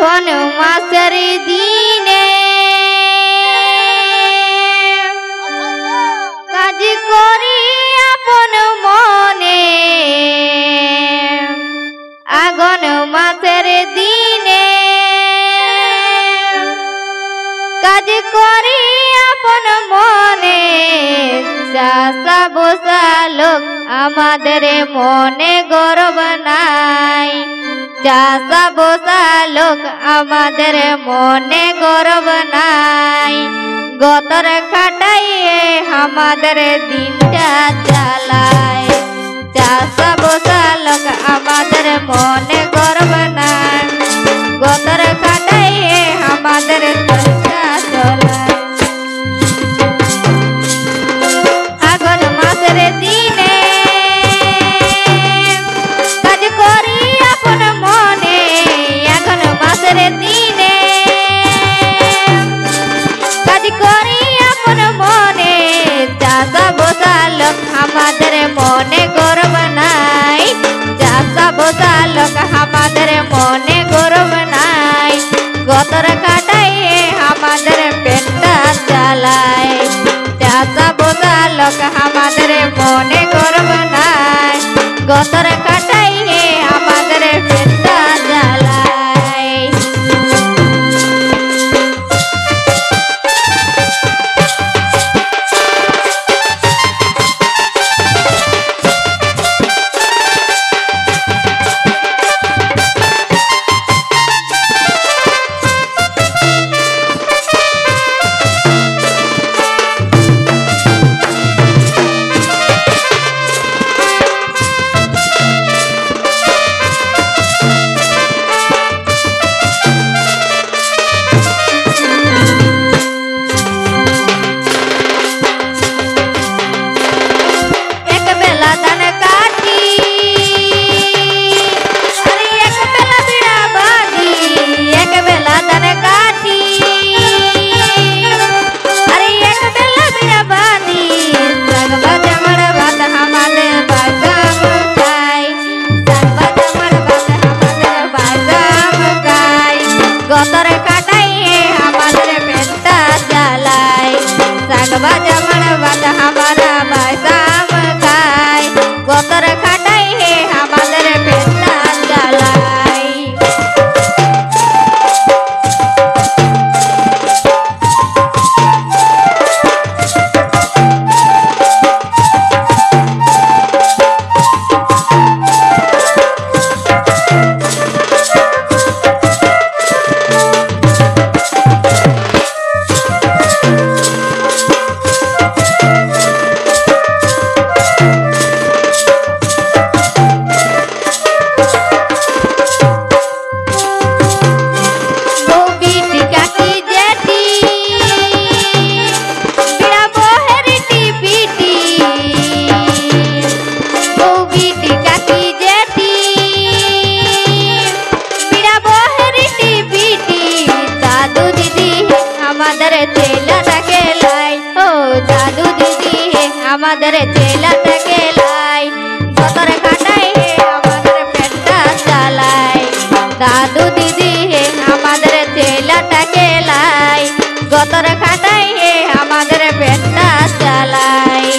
আঘন মাসের দিনে কাজ করি আপন মনে আঘন মাসের দিনে কাজ করি আপন মনে চাষা বসা লোক আমাদের মনে গর্ব নাই চাষা বসা লোক আমাদের মনে গর্ব নাই গতর খাটাইয়ে আমাদের দিনটা চালায় চাষা বসা লোক আমাদের মনে গর্ব নাই গতর খাটাইয়ে আমাদের দিনটা চালায় আঘন মাসের দিনে কাজ করি আপন মনে আঘন মাসের দিনে কাজ করি আপন মনে চাষা বসা লোক আমাদের মনে গর্ব নাই চাষা বসা লোক আমাদের মনে গর্ব নাই গতর কাটাইয়ে আমাদের পেটটা চালায় চাষা বসা লোক আমাদের মনে গর্ব নাই গতর কাটাইয়ে আমাদের পেটটা চালায় গতর কাটাইয়ে আমাদের পেটটা চালায় সাগবা জামর বাদ हमारा बासाम खाय গতর কাটাইয়ে আমাদের পেটটা চালায় আমাদের চেলাটাকে লাই গতর কাটাইয়ে আমাদের পেটটা চালায় দাদু দিদি হে আমাদের চেলাটাকে লাই গতর কাটাইয়ে আমাদের পেটটা চালায়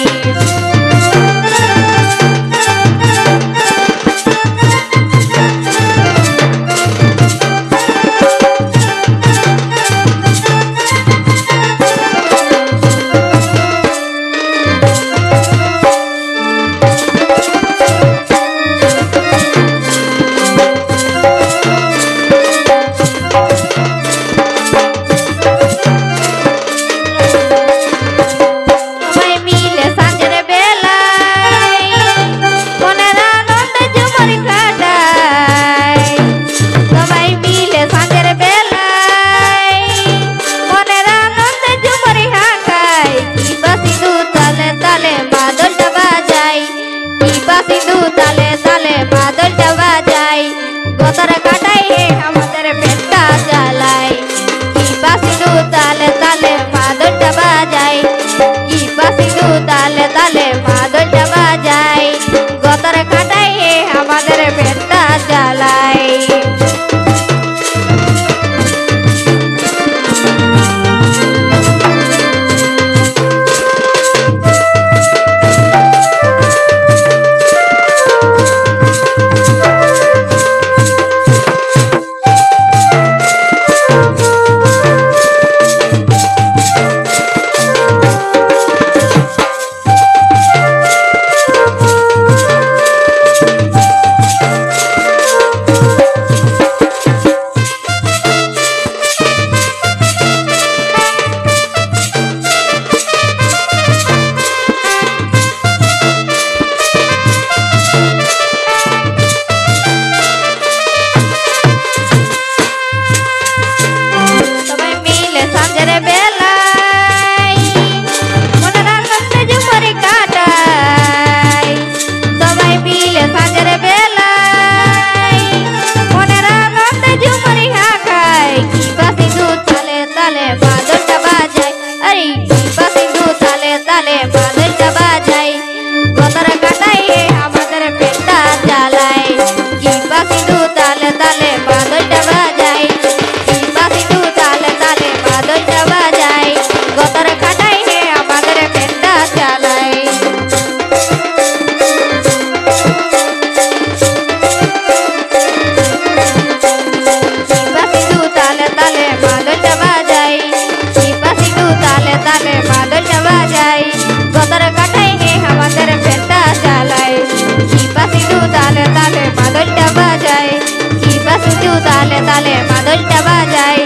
তালে তালে মাদলটা বাজাই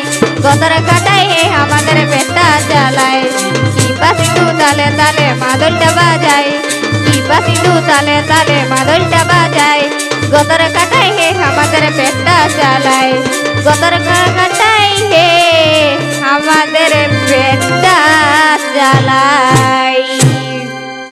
গতর কাটাই হে আমাদের পেটটা জ্বালায় টিপা সিধু তালে তালে মাদলটা বাজাই টিপা সিধু তালে তালে মাদলটা বাজাই গতর কাটাই হে আমাদের পেটটা জ্বালায় গতর কাটাই হে আমাদের পেটটা জ্বালায়।